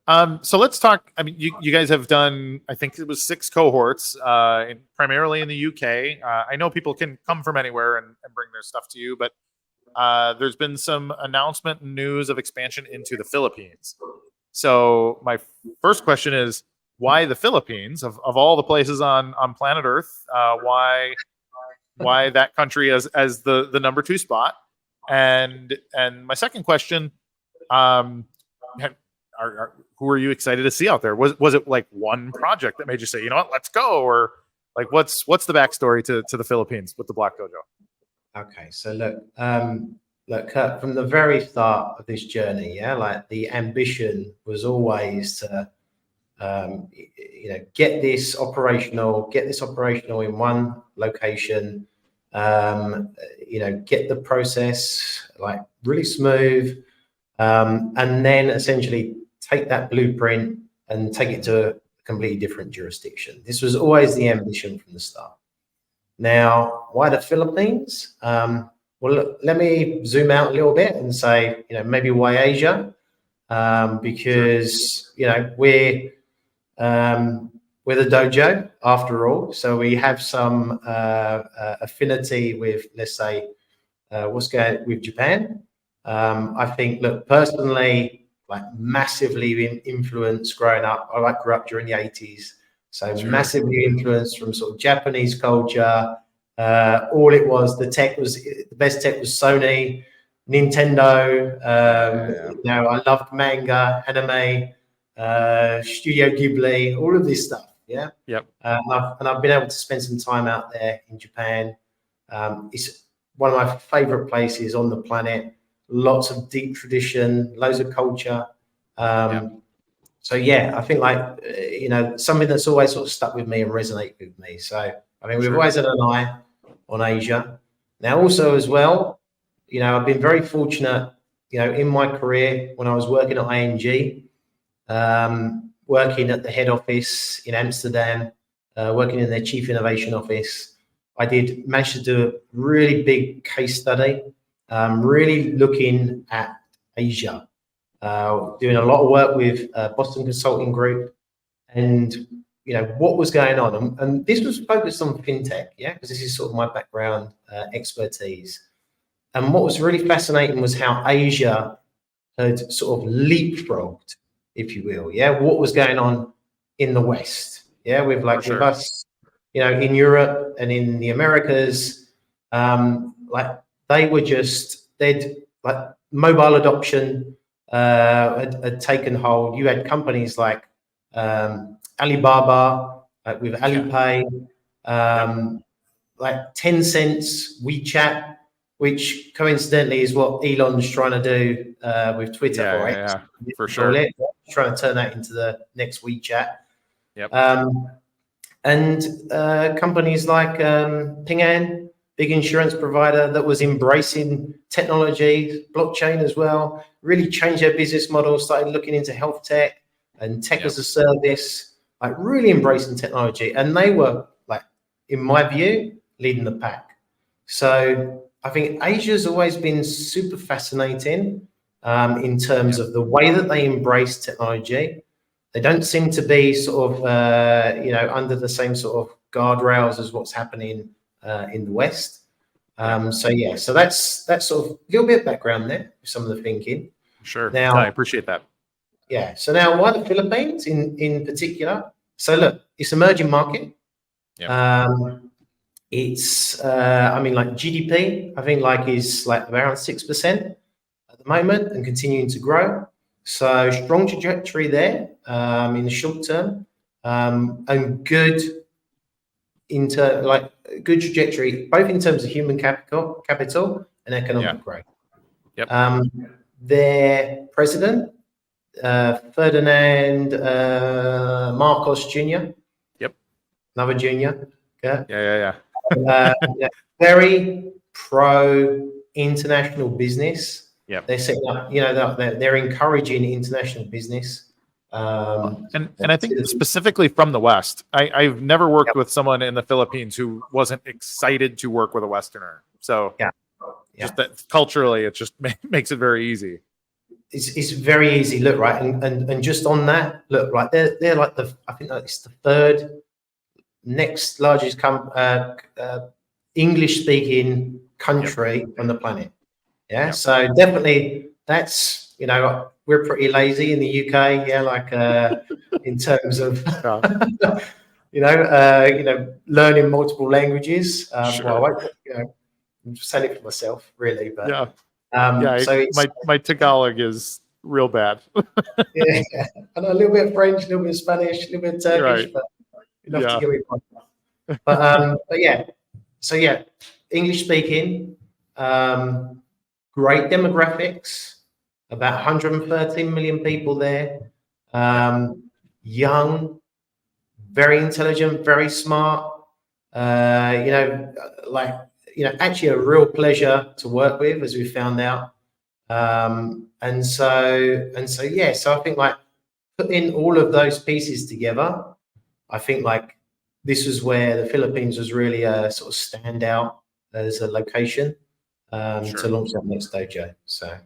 So let's talk. I mean, you guys have done, I think it was 6 cohorts, primarily in the UK. I know people can come from anywhere and bring their stuff to you, but there's been some announcement and news of expansion into the Philippines. So my first question is, why the Philippines of all the places on planet Earth? Why that country as the number 2 spot? And my second question, who are you excited to see out there? Was it like one project that made you say, you know what, let's go? Or like what's the backstory to the Philippines with the Block Dojo? Okay, so look, Kurt, from the very start of this journey, like the ambition was always to get this operational in one location, get the process like really smooth, and then essentially take that blueprint and take it to a completely different jurisdiction. This was always the ambition from the start. Now, why the Philippines? Well, look, let me zoom out a little bit and say, maybe why Asia? Because we're the dojo after all, so we have some affinity with, let's say, what's going with Japan. I think, look, personally, like massively influenced growing up. I grew up during the 80s, so massively influenced from sort of Japanese culture. All it was, the best tech was Sony, Nintendo. I loved manga, anime, Studio Ghibli, all of this stuff. Yeah. Yep. And I've been able to spend some time out there in Japan. It's one of my favorite places on the planet. Lots of deep tradition, loads of culture. So I think something that's always sort of stuck with me and resonated with me. So I mean, we've always had an eye on Asia. Now, also as well, I've been very fortunate, in my career when I was working at ING, working at the head office in Amsterdam, working in their chief innovation office. I managed to do a really big case study, really looking at Asia, doing a lot of work with Boston Consulting Group, and what was going on, and this was focused on fintech, because this is sort of my background, expertise. And what was really fascinating was how Asia had sort of leapfrogged, if you will, what was going on in the West, with us, in Europe and in the Americas, they'd mobile adoption had taken hold. You had companies like Alibaba, with Alipay, like Tencent's WeChat, which coincidentally is what Elon's trying to do with Twitter. For sure. Trying to turn that into the next WeChat. Yep. And companies like Ping An, big insurance provider that was embracing technology, blockchain as well, really changed their business model, started looking into health tech and tech as a service, like really embracing technology. And they were, like, in my view, leading the pack. So I think Asia's always been super fascinating in terms of the way that they embrace technology. They don't seem to be sort of, under the same sort of guardrails as what's happening in the West. So that's sort of a little bit of background there with some of the thinking. Sure. Now, I appreciate that. Yeah. So now, why the Philippines in particular? So look, it's emerging market. It's like GDP, I think is like around 6% at the moment and continuing to grow. So strong trajectory there in the short term, and good trajectory both in terms of human capital and economic growth. Their president, Ferdinand Marcos Jr. Another junior. Very pro international business. They're setting up, they're encouraging international business. And I think specifically from the West, I've never worked with someone in the Philippines who wasn't excited to work with a Westerner. So just that culturally, it just makes it very easy. it's very easy. Look, right, and just on that, look, right, they're like I think it's the third next largest English speaking country on the planet. Yeah, so definitely that's, you know, we're pretty lazy in the UK. Yeah, like in terms of you know, learning multiple languages. Well, I won't, you know, I'm just saying it for myself, really, but so it's, my Tagalog is real bad. yeah, I know a little bit of French, a little bit of Spanish, a little bit of Turkish, but enough to get me by. But yeah, so yeah, English speaking, great demographics, about 113 million people there, young, very intelligent, very smart, you know, like, you know, actually a real pleasure to work with, as we found out. And so yeah, so I think like putting all of those pieces together, I think like this was where the Philippines was really a sort of stand out as a location to launch that next dojo. So